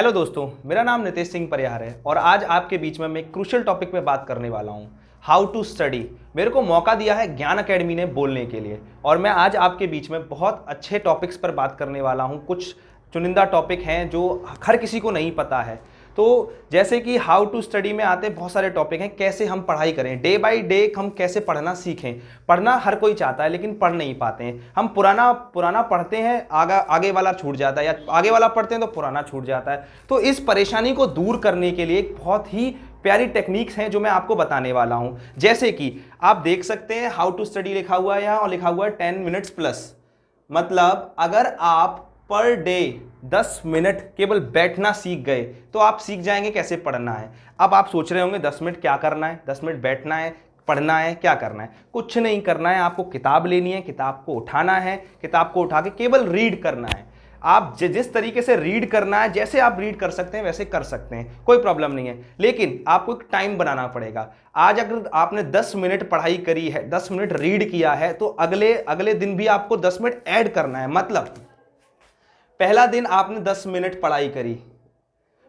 Hello दोस्तों, मेरा नाम नितेश सिंह परिहार है और आज आपके बीच में मैं एक क्रूशियल टॉपिक पे बात करने वाला हूँ। How to study. मेरे को मौका दिया है ज्ञान अकेडमी ने बोलने के लिए और मैं आज आपके बीच में बहुत अच्छे टॉपिक्स पर बात करने वाला हूँ। कुछ चुनिंदा टॉपिक हैं जो हर किसी को नहीं पता है। तो जैसे कि हाउ टू स्टडी में आते बहुत सारे टॉपिक हैं, कैसे हम पढ़ाई करें, डे बाय डे हम कैसे पढ़ना सीखें। पढ़ना हर कोई चाहता है लेकिन पढ़ नहीं पाते हैं। हम पुराना पुराना पढ़ते हैं, आगे वाला छूट जाता है, या आगे वाला पढ़ते हैं तो पुराना छूट जाता है। तो इस परेशानी को दूर करने के लिए एक बहुत ही प्यारी टेक्निक्स हैं जो मैं आपको बताने वाला हूं। जैसे कि आप देख सकते हैं हाउ टू स्टडी लिखा हुआ है यहाँ और लिखा हुआ है 10 मिनट्स प्लस। मतलब अगर आप पर डे 10 मिनट केवल बैठना सीख गए तो आप सीख जाएंगे कैसे पढ़ना है। अब आप सोच रहे होंगे 10 मिनट क्या करना है, 10 मिनट बैठना है, पढ़ना है, क्या करना है। कुछ नहीं करना है, आपको किताब लेनी है, किताब को उठाना है, किताब को उठा के केवल रीड करना है। आप जिस तरीके से रीड करना है, जैसे आप रीड कर सकते हैं वैसे कर सकते हैं, कोई प्रॉब्लम नहीं है। लेकिन आपको एक टाइम बनाना पड़ेगा। आज अगर आपने 10 मिनट पढ़ाई करी है, 10 मिनट रीड किया है, तो अगले दिन भी आपको 10 मिनट ऐड करना है। मतलब पहला दिन आपने 10 मिनट पढ़ाई करी,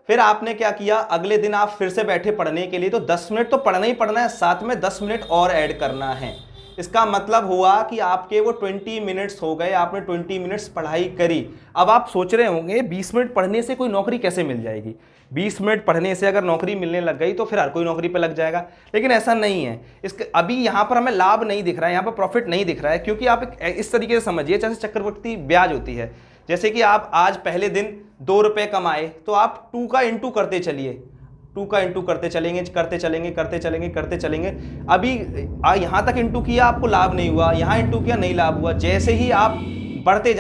फिर आपने क्या किया, अगले दिन आप फिर से बैठे पढ़ने के लिए, तो 10 मिनट तो पढ़ना ही पढ़ना है, साथ में 10 मिनट और ऐड करना है। इसका मतलब हुआ कि आपके वो 20 मिनट्स हो गए, आपने 20 मिनट्स पढ़ाई करी। अब आप सोच रहे होंगे 20 मिनट पढ़ने से कोई नौकरी कैसे मिल जाएगी। 20 मिनट पढ़ने से अगर नौकरी मिलने लग गई तो फिर हर कोई नौकरी पे लग जाएगा। लेकिन ऐसा नहीं है। इसके अभी यहाँ पर हमें लाभ नहीं दिख रहा है, यहाँ पर प्रॉफिट नहीं दिख रहा है, क्योंकि आप इस तरीके से समझिए जैसे चक्रवृद्धि ब्याज होती है। जैसे कि आप आज पहले दिन 2 रुपए कमाए तो आप 2 का इंटू करते चलिए, 2 का इंटू करते चलेंगे करते चलेंगे करते चलेंगे करते चलेंगे। अभी यहाँ तक इंटू किया, आपको लाभ नहीं हुआ, यहाँ इंटू किया, नहीं लाभ हुआ। जैसे ही आप बढ़ते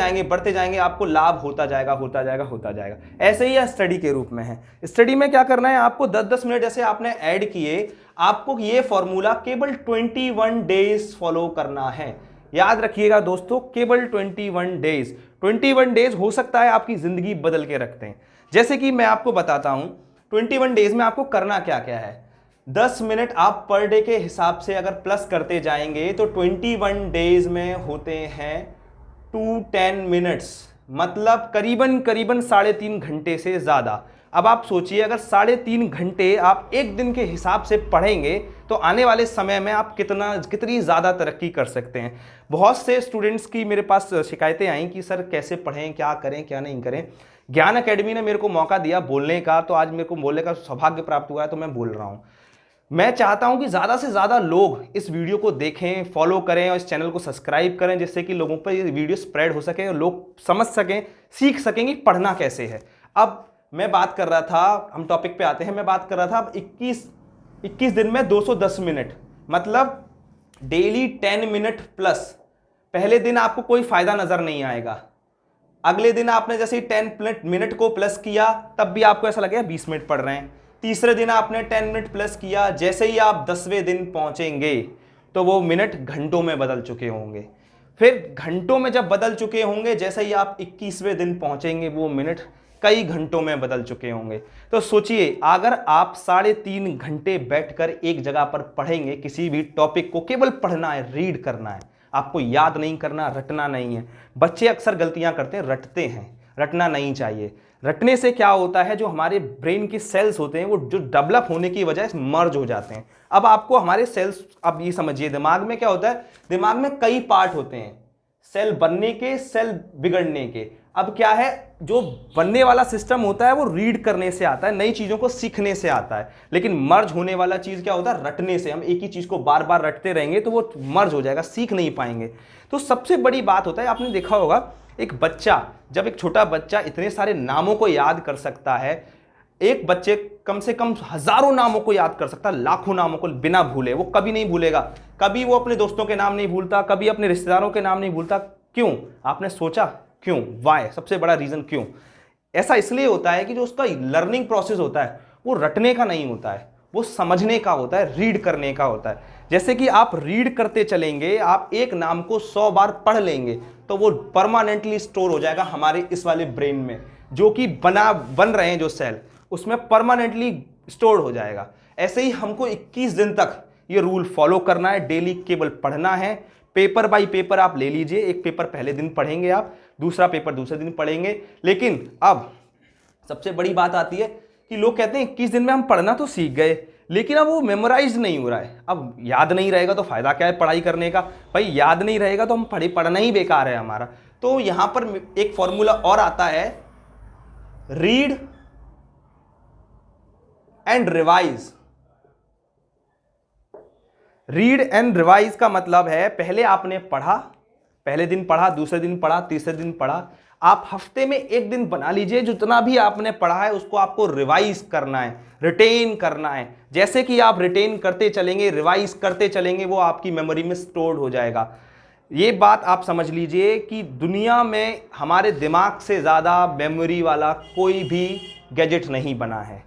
जाएंगे आपको लाभ होता जाएगा होता जाएगा होता जाएगा। ऐसे ही स्टडी के रूप में है। स्टडी में क्या करना है, आपको 10-10 मिनट जैसे आपने ऐड किए, आपको ये फॉर्मूला केवल 21 डेज फॉलो करना है। याद रखिएगा दोस्तों, केवल 21 डेज। 21 डेज हो सकता है आपकी जिंदगी बदल के रखते हैं। जैसे कि मैं आपको बताता हूं 21 डेज में आपको करना क्या क्या है। 10 मिनट आप पर डे के हिसाब से अगर प्लस करते जाएंगे तो 21 डेज में होते हैं 210 मिनट्स, मतलब करीबन 3.5 घंटे से ज़्यादा। अब आप सोचिए अगर 3.5 घंटे आप एक दिन के हिसाब से पढ़ेंगे तो आने वाले समय में आप कितनी ज़्यादा तरक्की कर सकते हैं। बहुत से स्टूडेंट्स की मेरे पास शिकायतें आई कि सर कैसे पढ़ें, क्या करें क्या नहीं करें। ज्ञान अकेडमी ने मेरे को मौका दिया बोलने का, तो आज मेरे को बोलने का सौभाग्य प्राप्त हुआ है, तो मैं बोल रहा हूँ। मैं चाहता हूं कि ज़्यादा से ज़्यादा लोग इस वीडियो को देखें, फॉलो करें और इस चैनल को सब्सक्राइब करें, जिससे कि लोगों पर ये वीडियो स्प्रेड हो सके और लोग समझ सकें, सीख सकें कि पढ़ना कैसे है। अब मैं बात कर रहा था, हम टॉपिक पे आते हैं। मैं बात कर रहा था अब 21 दिन में 210 मिनट, मतलब डेली 10 मिनट प्लस। पहले दिन आपको कोई फायदा नजर नहीं आएगा। अगले दिन आपने जैसे ही 10 मिनट को प्लस किया तब भी आपको ऐसा लगेगा 20 मिनट पढ़ रहे हैं। तीसरे दिन आपने 10 मिनट प्लस किया, जैसे ही आप 10वें दिन पहुंचेंगे तो वो मिनट घंटों में बदल चुके होंगे। फिर घंटों में जब बदल चुके होंगे, जैसे ही आप 21वें दिन पहुंचेंगे वो मिनट कई घंटों में बदल चुके होंगे। तो सोचिए अगर आप 3.5 घंटे बैठकर एक जगह पर पढ़ेंगे, किसी भी टॉपिक को केवल पढ़ना है, रीड करना है, आपको याद नहीं करना, रटना नहीं है। बच्चे अक्सर गलतियां करते हैं, रटते हैं। रटना नहीं चाहिए। रटने से क्या होता है, जो हमारे ब्रेन के सेल्स होते हैं वो जो डेवलप होने की वजह से मर्ज हो जाते हैं। अब आपको हमारे सेल्स, अब ये समझिए दिमाग में क्या होता है, दिमाग में कई पार्ट होते हैं, सेल बनने के, सेल बिगड़ने के। अब क्या है, जो बनने वाला सिस्टम होता है वो रीड करने से आता है, नई चीजों को सीखने से आता है। लेकिन मर्ज होने वाला चीज क्या होता है, रटने से। हम एक ही चीज को बार बार रटते रहेंगे तो वो मर्ज हो जाएगा, सीख नहीं पाएंगे। तो सबसे बड़ी बात होता है, आपने देखा होगा एक बच्चा, जब एक छोटा बच्चा इतने सारे नामों को याद कर सकता है, एक बच्चे कम से कम हजारों नामों को याद कर सकता है, लाखों नामों को बिना भूले। वो कभी नहीं भूलेगा, कभी वो अपने दोस्तों के नाम नहीं भूलता, कभी अपने रिश्तेदारों के नाम नहीं भूलता। क्यों? आपने सोचा क्यों? वाई, सबसे बड़ा रीजन क्यों। ऐसा इसलिए होता है कि जो उसका लर्निंग प्रोसेस होता है वो रटने का नहीं होता है, वो समझने का होता है, रीड करने का होता है। जैसे कि आप रीड करते चलेंगे, आप एक नाम को 100 बार पढ़ लेंगे तो वो परमानेंटली स्टोर हो जाएगा हमारे इस वाले ब्रेन में, जो कि बन रहे हैं जो सेल, उसमें परमानेंटली स्टोर हो जाएगा। ऐसे ही हमको 21 दिन तक ये रूल फॉलो करना है। डेली केवल पढ़ना है, पेपर बाय पेपर आप ले लीजिए। एक पेपर पहले दिन पढ़ेंगे आप, दूसरा पेपर दूसरे दिन पढ़ेंगे। लेकिन अब सबसे बड़ी बात आती है कि लोग कहते हैं 21 दिन में हम पढ़ना तो सीख गए, लेकिन अब वो मेमोराइज नहीं हो रहा है। अब याद नहीं रहेगा तो फायदा क्या है पढ़ाई करने का? भाई याद नहीं रहेगा तो हम पढ़ना ही बेकार है हमारा। तो यहां पर एक फॉर्मूला और आता है, read and revise. Read and revise का मतलब है पहले आपने पढ़ा, पहले दिन पढ़ा, दूसरे दिन पढ़ा, तीसरे दिन पढ़ा, आप हफ्ते में एक दिन बना लीजिए जितना भी आपने पढ़ा है उसको आपको रिवाइज करना है, रिटेन करना है। जैसे कि आप रिटेन करते चलेंगे, रिवाइज करते चलेंगे, वो आपकी मेमोरी में स्टोर्ड हो जाएगा। ये बात आप समझ लीजिए कि दुनिया में हमारे दिमाग से ज़्यादा मेमोरी वाला कोई भी गैजेट नहीं बना है।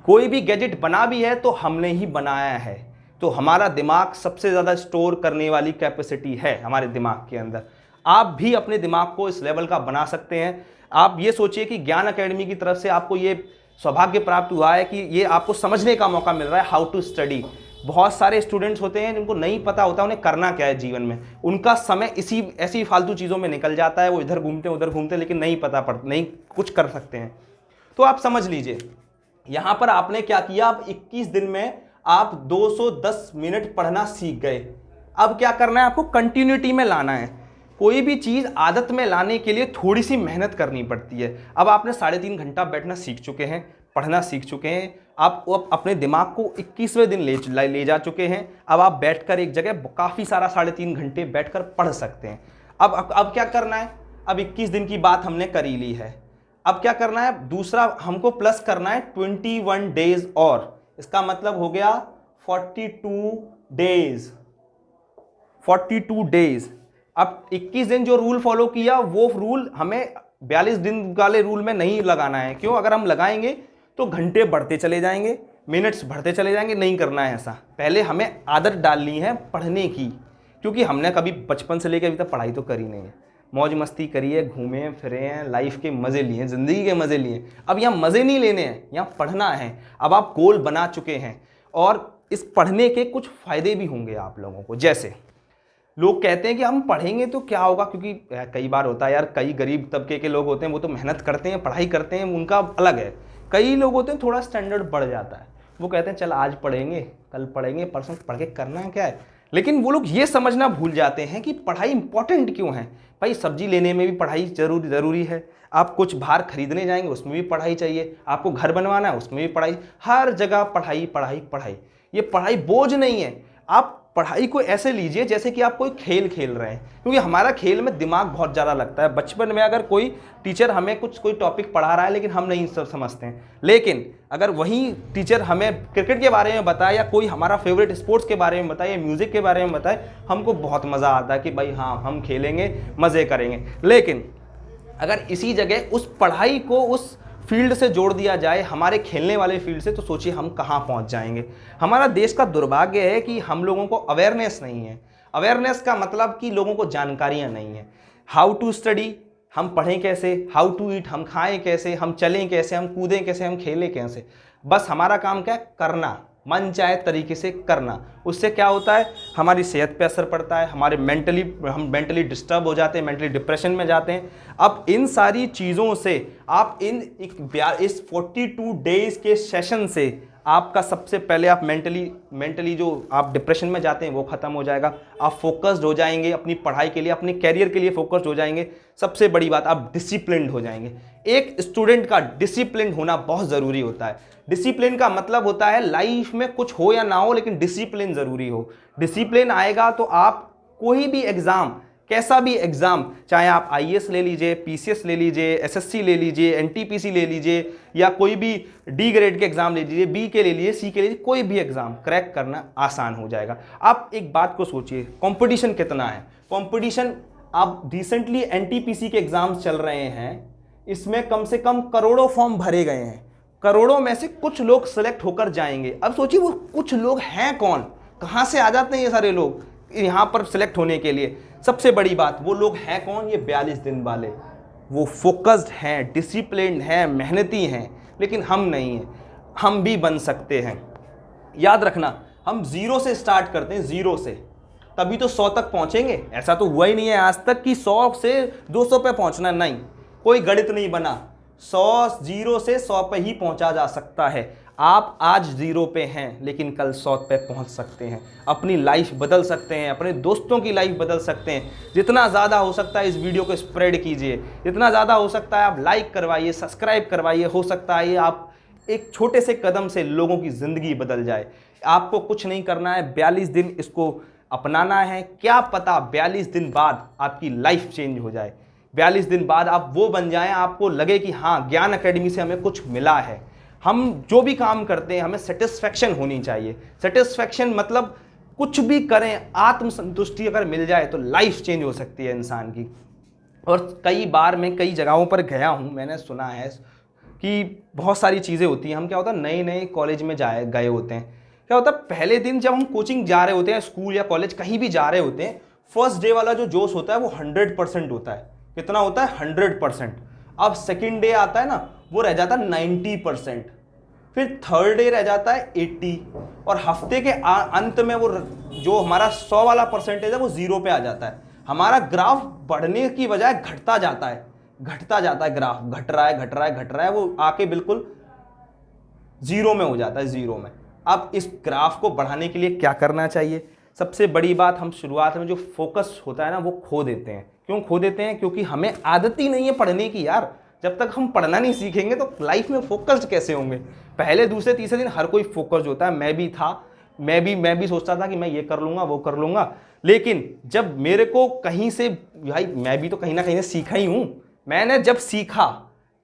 कोई भी गैजेट बना भी है तो हमने ही बनाया है। तो हमारा दिमाग सबसे ज़्यादा स्टोर करने वाली कैपेसिटी है हमारे दिमाग के अंदर। आप भी अपने दिमाग को इस लेवल का बना सकते हैं। आप ये सोचिए कि ज्ञान अकेडमी की तरफ से आपको ये सौभाग्य प्राप्त हुआ है कि ये आपको समझने का मौका मिल रहा है हाउ टू स्टडी। बहुत सारे स्टूडेंट्स होते हैं जिनको नहीं पता होता उन्हें करना क्या है जीवन में, उनका समय ऐसी फालतू चीज़ों में निकल जाता है, वो इधर घूमते उधर घूमते, लेकिन नहीं कुछ कर सकते हैं। तो आप समझ लीजिए यहाँ पर आपने क्या किया, अब 21 दिन में आप 210 मिनट पढ़ना सीख गए। अब क्या करना है, आपको कंटिन्यूटी में लाना है। कोई भी चीज़ आदत में लाने के लिए थोड़ी सी मेहनत करनी पड़ती है। अब आपने 3.5 घंटा बैठना सीख चुके हैं, पढ़ना सीख चुके हैं, आप अपने दिमाग को 21वें दिन ले जा चुके हैं। अब आप बैठकर एक जगह काफ़ी सारा 3.5 घंटे बैठकर पढ़ सकते हैं। अब क्या करना है, अब 21 दिन की बात हमने कर ही ली है। अब क्या करना है, दूसरा हमको प्लस करना है 21 डेज और। इसका मतलब हो गया 42 डेज। 42 डेज। अब 21 दिन जो रूल फॉलो किया वो रूल हमें 42 दिन वाले रूल में नहीं लगाना है। क्यों? अगर हम लगाएंगे तो घंटे बढ़ते चले जाएंगे, मिनट्स बढ़ते चले जाएंगे। नहीं करना है ऐसा। पहले हमें आदत डालनी है पढ़ने की, क्योंकि हमने कभी बचपन से लेकर अभी तक पढ़ाई तो करी नहीं है। मौज मस्ती करी है, घूमे फिरे हैं, लाइफ के मज़े लिए, ज़िंदगी के मज़े लिए। अब यहाँ मज़े नहीं लेने हैं, यहाँ पढ़ना है। अब आप गोल बना चुके हैं और इस पढ़ने के कुछ फ़ायदे भी होंगे आप लोगों को। जैसे लोग कहते हैं कि हम पढ़ेंगे तो क्या होगा, क्योंकि कई बार होता है यार, कई गरीब तबके के लोग होते हैं वो तो मेहनत करते हैं, पढ़ाई करते हैं, उनका अलग है। कई लोग होते हैं थोड़ा स्टैंडर्ड बढ़ जाता है, वो कहते हैं चल आज पढ़ेंगे, कल पढ़ेंगे, परसों पढ़ के करना क्या है। लेकिन वो लोग ये समझना भूल जाते हैं कि पढ़ाई इंपॉर्टेंट क्यों है। भाई सब्जी लेने में भी पढ़ाई ज़रूरी है, आप कुछ बाहर खरीदने जाएंगे उसमें भी पढ़ाई चाहिए, आपको घर बनवाना है उसमें भी पढ़ाई, हर जगह पढ़ाई पढ़ाई पढ़ाई। ये पढ़ाई बोझ नहीं है। आप पढ़ाई को ऐसे लीजिए जैसे कि आप कोई खेल खेल रहे हैं, क्योंकि हमारा खेल में दिमाग बहुत ज़्यादा लगता है। बचपन में अगर कोई टीचर हमें कोई टॉपिक पढ़ा रहा है लेकिन हम नहीं सब समझते हैं, लेकिन अगर वही टीचर हमें क्रिकेट के बारे में बताए या कोई हमारा फेवरेट स्पोर्ट्स के बारे में बताए या म्यूज़िक के बारे में बताए, हमको बहुत मज़ा आता है कि भाई हाँ हम खेलेंगे, मज़े करेंगे। लेकिन अगर इसी जगह उस पढ़ाई को उस फील्ड से जोड़ दिया जाए, हमारे खेलने वाले फील्ड से, तो सोचिए हम कहाँ पहुँच जाएंगे। हमारा देश का दुर्भाग्य है कि हम लोगों को अवेयरनेस नहीं है। अवेयरनेस का मतलब कि लोगों को जानकारियाँ नहीं है। हाउ टू स्टडी, हम पढ़ें कैसे, हाउ टू ईट, हम खाएं कैसे, हम चलें कैसे, हम कूदें कैसे, हम खेलें कैसे। बस हमारा काम क्या है, करना, मन चाहे तरीके से करना। उससे क्या होता है, हमारी सेहत पे असर पड़ता है, हम मेंटली डिस्टर्ब हो जाते हैं, मेंटली डिप्रेशन में जाते हैं। अब इन सारी चीज़ों से आप इस 42 डेज के सेशन से आपका सबसे पहले आप मेंटली जो आप डिप्रेशन में जाते हैं वो ख़त्म हो जाएगा। आप फोकस्ड हो जाएंगे अपनी पढ़ाई के लिए, अपने कैरियर के लिए फोकस्ड हो जाएंगे। सबसे बड़ी बात, आप डिसिप्लिन्ड हो जाएंगे। एक स्टूडेंट का डिसिप्लिन होना बहुत ज़रूरी होता है। डिसिप्लिन का मतलब होता है लाइफ में कुछ हो या ना हो लेकिन डिसिप्लिन ज़रूरी हो। डिसिप्लिन आएगा तो आप कोई भी एग्ज़ाम, कैसा भी एग्ज़ाम, चाहे आप आईएएस ले लीजिए, पीसीएस ले लीजिए, एसएससी ले लीजिए, एनटीपीसी ले लीजिए, या कोई भी डी ग्रेड के एग्ज़ाम ले लीजिए, बी के ले लीजिए, सी के ले लीजिए, कोई भी एग्ज़ाम क्रैक करना आसान हो जाएगा। आप एक बात को सोचिए, कंपटीशन कितना है। कंपटीशन, आप रिसेंटली एनटीपीसी के एग्ज़ाम्स चल रहे हैं, इसमें कम से कम करोड़ों फॉर्म भरे गए हैं। करोड़ों में से कुछ लोग सेलेक्ट होकर जाएंगे। अब सोचिए वो कुछ लोग हैं कौन, कहाँ से आ जाते हैं ये सारे लोग यहाँ पर सिलेक्ट होने के लिए। सबसे बड़ी बात, वो लोग हैं कौन, ये 42 दिन वाले। वो फोकस्ड हैं, डिसिप्लिन्ड हैं, मेहनती हैं, लेकिन हम नहीं हैं। हम भी बन सकते हैं। याद रखना, हम ज़ीरो से स्टार्ट करते हैं, ज़ीरो से, तभी तो 100 तक पहुँचेंगे। ऐसा तो हुआ ही नहीं है आज तक कि 100 से 200 पे पहुँचना, नहीं, कोई गणित नहीं बना। 0 से 100 पे ही पहुंचा जा सकता है। आप आज 0 पे हैं लेकिन कल 100 पे पहुंच सकते हैं, अपनी लाइफ बदल सकते हैं, अपने दोस्तों की लाइफ बदल सकते हैं। जितना ज़्यादा हो सकता है इस वीडियो को स्प्रेड कीजिए, जितना ज़्यादा हो सकता है आप लाइक करवाइए, सब्सक्राइब करवाइए। हो सकता है आप एक छोटे से कदम से लोगों की ज़िंदगी बदल जाए। आपको कुछ नहीं करना है, 42 दिन इसको अपनाना है। क्या पता 42 दिन बाद आपकी लाइफ चेंज हो जाए, 42 दिन बाद आप वो बन जाएं, आपको लगे कि हाँ ज्ञान अकेडमी से हमें कुछ मिला है। हम जो भी काम करते हैं हमें सेटिस्फैक्शन होनी चाहिए। सेटिस्फैक्शन मतलब कुछ भी करें, आत्मसंतुष्टि अगर मिल जाए तो लाइफ चेंज हो सकती है इंसान की। और कई बार मैं कई जगहों पर गया हूँ, मैंने सुना है कि बहुत सारी चीज़ें होती हैं। हम क्या होता है नए नए कॉलेज में गए होते हैं, क्या होता है पहले दिन जब हम कोचिंग जा रहे होते हैं, स्कूल या कॉलेज कहीं भी जा रहे होते हैं, फर्स्ट डे वाला जो जोश होता है वो 100% होता है। कितना होता है? 100%। अब सेकंड डे आता है ना, वो रह जाता है 90%। फिर थर्ड डे रह जाता है 80, और हफ्ते के अंत में वो जो हमारा 100 वाला परसेंटेज है वो 0 पे आ जाता है। हमारा ग्राफ बढ़ने की बजाय घटता जाता है, घटता जाता है। ग्राफ घट रहा है, घट रहा है, घट रहा है, वो आके बिल्कुल 0 में हो जाता है, 0 में। अब इस ग्राफ को बढ़ाने के लिए क्या करना चाहिए? सबसे बड़ी बात, हम शुरुआत में जो फोकस होता है ना वो खो देते हैं। क्यों खो देते हैं? क्योंकि हमें आदत ही नहीं है पढ़ने की यार। जब तक हम पढ़ना नहीं सीखेंगे तो लाइफ में फोकस्ड कैसे होंगे? पहले दूसरे तीसरे दिन हर कोई फोकस्ड होता है, मैं भी था, मैं भी सोचता था कि मैं ये कर लूँगा वो कर लूँगा। लेकिन जब मेरे को कहीं से, भाई मैं भी तो कहीं ना कहीं से सीखा ही हूँ, मैंने जब सीखा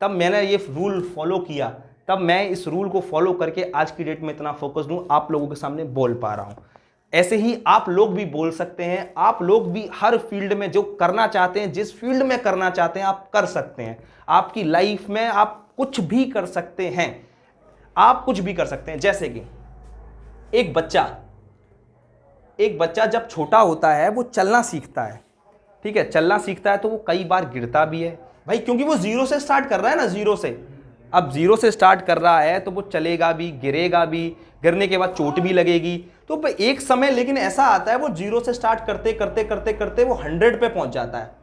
तब मैंने ये रूल फॉलो किया, तब मैं इस रूल को फॉलो करके आज की डेट में इतना फोकस्ड हूँ, आप लोगों के सामने बोल पा रहा हूँ। ऐसे ही आप लोग भी बोल सकते हैं। आप लोग भी हर फील्ड में जो करना चाहते हैं, जिस फील्ड में करना चाहते हैं आप कर सकते हैं। आपकी लाइफ में आप कुछ भी कर सकते हैं, आप कुछ भी कर सकते हैं। जैसे कि एक बच्चा जब छोटा होता है वो चलना सीखता है, ठीक है, चलना सीखता है तो वो कई बार गिरता भी है भाई, क्योंकि वो 0 से स्टार्ट कर रहा है ना, 0 से। अब 0 से स्टार्ट कर रहा है तो वो चलेगा भी, गिरेगा भी, गिरने के बाद चोट भी लगेगी। तो एक समय लेकिन ऐसा आता है वो 0 से स्टार्ट करते करते करते करते वो 100 पे पहुंच जाता है।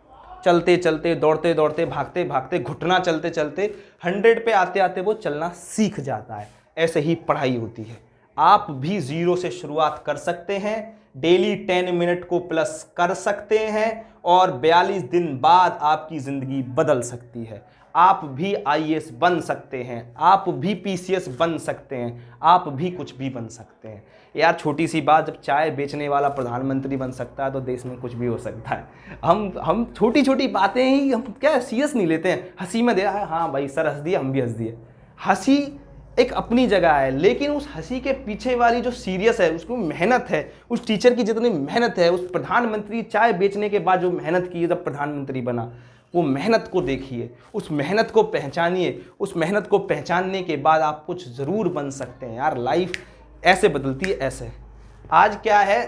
चलते चलते, दौड़ते दौड़ते, भागते भागते, घुटना चलते चलते 100 पे आते आते वो चलना सीख जाता है। ऐसे ही पढ़ाई होती है। आप भी 0 से शुरुआत कर सकते हैं, डेली 10 मिनट को प्लस कर सकते हैं, और 42 दिन बाद आपकी ज़िंदगी बदल सकती है। आप भी आईएएस बन सकते हैं, आप भी पीसीएस बन सकते हैं, आप भी कुछ भी बन सकते हैं। यार छोटी सी बात, जब चाय बेचने वाला प्रधानमंत्री बन सकता है तो देश में कुछ भी हो सकता है। हम छोटी छोटी बातें ही हम क्या सीरियस नहीं लेते हैं, हंसी में दे रहा है, हाँ भाई सर हंस दिया, हम भी हंस दिए। हंसी एक अपनी जगह है, लेकिन उस हंसी के पीछे वाली जो सीरियस है, उसको मेहनत है, उस टीचर की जितनी मेहनत है, उस प्रधानमंत्री चाय बेचने के बाद जो मेहनत की जब प्रधानमंत्री बना, वो मेहनत को देखिए, उस मेहनत को पहचानिए। उस मेहनत को पहचानने के बाद आप कुछ ज़रूर बन सकते हैं। यार लाइफ ऐसे बदलती है, ऐसे। आज क्या है,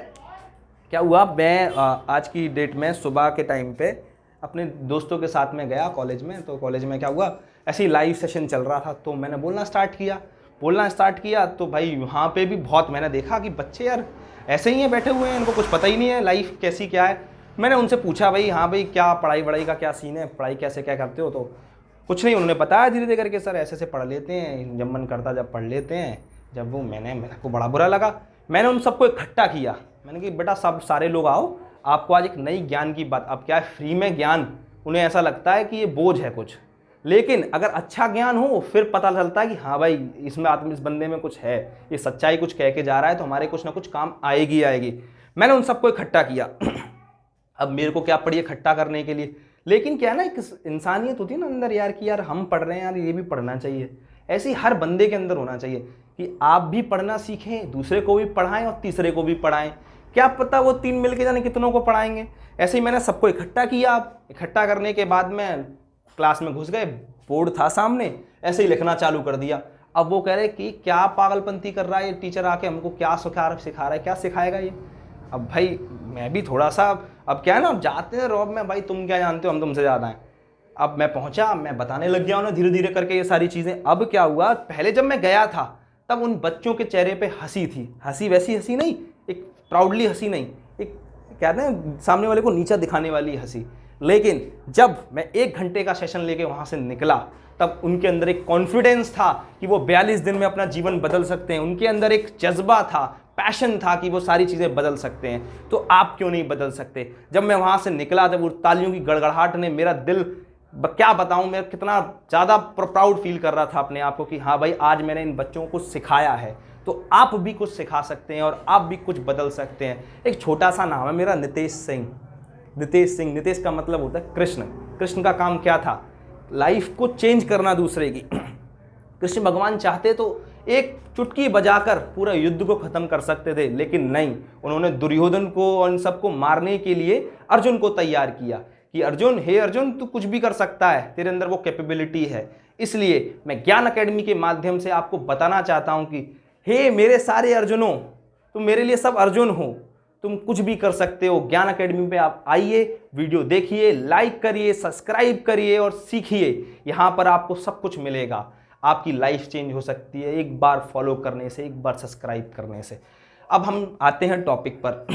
क्या हुआ, मैं आज की डेट में सुबह के टाइम पे अपने दोस्तों के साथ में गया कॉलेज में। तो कॉलेज में क्या हुआ, ऐसे ही लाइव सेशन चल रहा था, तो मैंने बोलना स्टार्ट किया। तो भाई वहाँ पे भी बहुत मैंने देखा कि बच्चे यार ऐसे ही हैं, बैठे हुए हैं, इनको कुछ पता ही नहीं है लाइफ कैसी क्या है। मैंने उनसे पूछा भाई, हाँ भाई क्या पढ़ाई वढ़ाई का क्या सीन है, पढ़ाई कैसे क्या करते हो? तो कुछ नहीं, उन्होंने बताया धीरे धीरे करके, सर ऐसे से पढ़ लेते हैं, जब मन करता जब पढ़ लेते हैं। जब वो मेरे को बड़ा बुरा लगा, मैंने उन सबको इकट्ठा किया। मैंने कहा बेटा सब सारे लोग आओ, आपको आज एक नई ज्ञान की बात। अब क्या है, फ्री में ज्ञान, उन्हें ऐसा लगता है कि ये बोझ है कुछ, लेकिन अगर अच्छा ज्ञान हो फिर पता चलता है कि हाँ भाई इसमें इस बंदे में कुछ है, ये सच्चाई कुछ कह के जा रहा है, तो हमारे कुछ ना कुछ काम आएगी। मैंने उन सबको इकट्ठा किया। अब मेरे को क्या पड़ी इकट्ठा करने के लिए, लेकिन क्या है ना, एक इंसानियत होती है ना अंदर यार, कि यार हम पढ़ रहे हैं यार, ये भी पढ़ना चाहिए। ऐसे ही हर बंदे के अंदर होना चाहिए कि आप भी पढ़ना सीखें, दूसरे को भी पढ़ाएं और तीसरे को भी पढ़ाएं। क्या पता वो 3 मिलके जाने कितनों को पढ़ाएंगे। ऐसे ही मैंने सबको इकट्ठा किया। इकट्ठा करने के बाद में क्लास में घुस गए, बोर्ड था सामने, ऐसे ही लिखना चालू कर दिया। अब वो कह रहे कि क्या पागलपंती कर रहा है ये टीचर, आके हमको क्या सिखा रहा है, क्या सिखाएगा ये। अब भाई मैं भी थोड़ा सा, अब क्या है ना, जाते हैं रॉब में, भाई तुम क्या जानते हो, हम तुमसे ज़्यादा हैं। अब मैं पहुंचा, मैं बताने लग गया उन्हें धीरे धीरे करके ये सारी चीज़ें। अब क्या हुआ, पहले जब मैं गया था तब उन बच्चों के चेहरे पे हंसी थी। हंसी वैसी हंसी नहीं, एक प्राउडली हंसी नहीं, एक कहते हैं सामने वाले को नीचा दिखाने वाली हंसी। लेकिन जब मैं 1 घंटे का सेशन लेके वहाँ से निकला तब उनके अंदर एक कॉन्फिडेंस था कि वो 42 दिन में अपना जीवन बदल सकते हैं। उनके अंदर एक जज्बा था, पैशन था कि वो सारी चीज़ें बदल सकते हैं। तो आप क्यों नहीं बदल सकते? जब मैं वहाँ से निकला, जब वो तालियों की गड़गड़ाहट ने मेरा दिल, क्या बताऊँ मैं कितना ज़्यादा प्राउड फील कर रहा था अपने आप को कि हाँ भाई, आज मैंने इन बच्चों को सिखाया है, तो आप भी कुछ सिखा सकते हैं और आप भी कुछ बदल सकते हैं। एक छोटा सा नाम है मेरा, नितेश सिंह। नितेश सिंह, नितेश का मतलब होता है कृष्ण। कृष्ण का काम क्या था? लाइफ को चेंज करना दूसरे की। कृष्ण भगवान चाहते तो एक चुटकी बजाकर पूरा युद्ध को खत्म कर सकते थे, लेकिन नहीं, उन्होंने दुर्योधन को और इन सबको मारने के लिए अर्जुन को तैयार किया कि अर्जुन, हे अर्जुन, तू कुछ भी कर सकता है, तेरे अंदर वो कैपेबिलिटी है। इसलिए मैं ज्ञान अकेडमी के माध्यम से आपको बताना चाहता हूं कि हे मेरे सारे अर्जुनों, तुम मेरे लिए सब अर्जुन हो, तुम कुछ भी कर सकते हो। ज्ञान अकेडमी पे आप आइए, वीडियो देखिए, लाइक करिए, सब्सक्राइब करिए और सीखिए। यहाँ पर आपको सब कुछ मिलेगा। आपकी लाइफ चेंज हो सकती है एक बार फॉलो करने से, एक बार सब्सक्राइब करने से। अब हम आते हैं टॉपिक पर।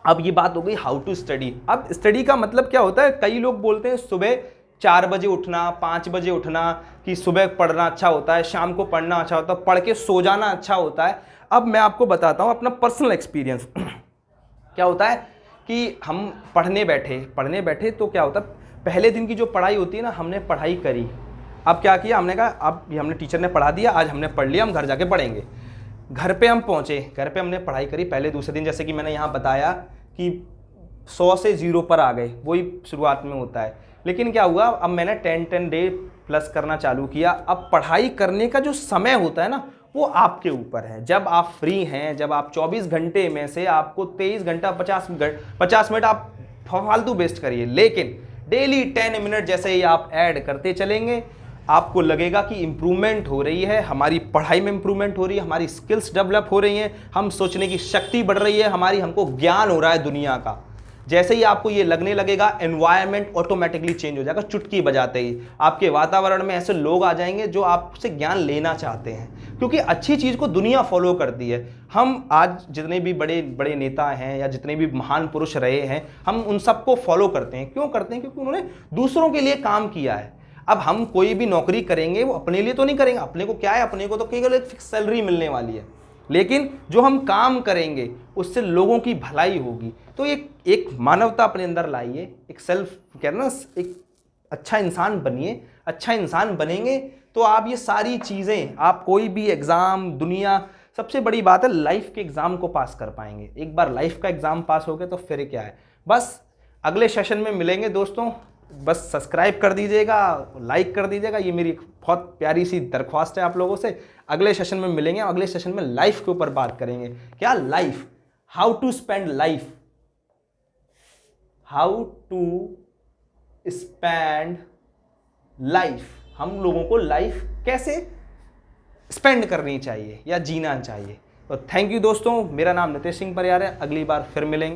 अब ये बात हो गई हाउ टू स्टडी। अब स्टडी का मतलब क्या होता है? कई लोग बोलते हैं सुबह 4 बजे उठना, 5 बजे उठना, कि सुबह पढ़ना अच्छा होता है, शाम को पढ़ना अच्छा होता है, पढ़ के सो जाना अच्छा होता है। अब मैं आपको बताता हूँ अपना पर्सनल एक्सपीरियंस। क्या होता है कि हम पढ़ने बैठे तो क्या होता है, पहले दिन की जो पढ़ाई होती है ना, हमने पढ़ाई करी। अब क्या किया, हमने कहा अब ये हमने टीचर ने पढ़ा दिया, आज हमने पढ़ लिया, हम घर जाके पढ़ेंगे। घर पे हम पहुँचे, घर पे हमने पढ़ाई करी। पहले दूसरे दिन जैसे कि मैंने यहाँ बताया कि 100 से 0 पर आ गए, वही शुरुआत में होता है। लेकिन क्या हुआ, अब मैंने 10 डे प्लस करना चालू किया। अब पढ़ाई करने का जो समय होता है ना, वो आपके ऊपर है। जब आप फ्री हैं, जब आप 24 घंटे में से आपको 23 घंटा 50 मिनट आप फालतू वेस्ट करिए, लेकिन डेली 10 मिनट जैसे ही आप ऐड करते चलेंगे, आपको लगेगा कि इम्प्रूवमेंट हो रही है, हमारी पढ़ाई में इम्प्रूवमेंट हो रही है, हमारी स्किल्स डेवलप हो रही हैं, हम सोचने की शक्ति बढ़ रही है हमारी, हमको ज्ञान हो रहा है दुनिया का। जैसे ही आपको ये लगने लगेगा, एनवायरनमेंट ऑटोमेटिकली चेंज हो जाएगा। चुटकी बजाते ही आपके वातावरण में ऐसे लोग आ जाएंगे जो आपसे ज्ञान लेना चाहते हैं, क्योंकि अच्छी चीज़ को दुनिया फॉलो करती है। हम आज जितने भी बड़े बड़े नेता हैं या जितने भी महान पुरुष रहे हैं, हम उन सबको फॉलो करते हैं। क्यों करते हैं? क्योंकि उन्होंने दूसरों के लिए काम किया है। अब हम कोई भी नौकरी करेंगे, वो अपने लिए तो नहीं करेंगे। अपने को क्या है, अपने को तो केवल एक फिक्स सैलरी मिलने वाली है, लेकिन जो हम काम करेंगे उससे लोगों की भलाई होगी। तो एक मानवता अपने अंदर लाइए, एक सेल्फ कहते ना, एक अच्छा इंसान बनिए। अच्छा इंसान बनेंगे तो आप ये सारी चीज़ें, आप कोई भी एग्ज़ाम, दुनिया, सबसे बड़ी बात है लाइफ के एग्ज़ाम को पास कर पाएंगे। एक बार लाइफ का एग्ज़ाम पास हो गए तो फिर क्या है। बस अगले सेशन में मिलेंगे दोस्तों। बस सब्सक्राइब कर दीजिएगा, लाइक कर दीजिएगा, ये मेरी बहुत प्यारी सी दरख्वास्त है आप लोगों से। अगले सेशन में मिलेंगे, अगले सेशन में लाइफ के ऊपर बात करेंगे। क्या life, how to spend life, how to spend life, हम लोगों को लाइफ कैसे स्पेंड करनी चाहिए या जीना चाहिए। तो थैंक यू दोस्तों, मेरा नाम नितेश सिंह परियार है। अगली बार फिर मिलेंगे।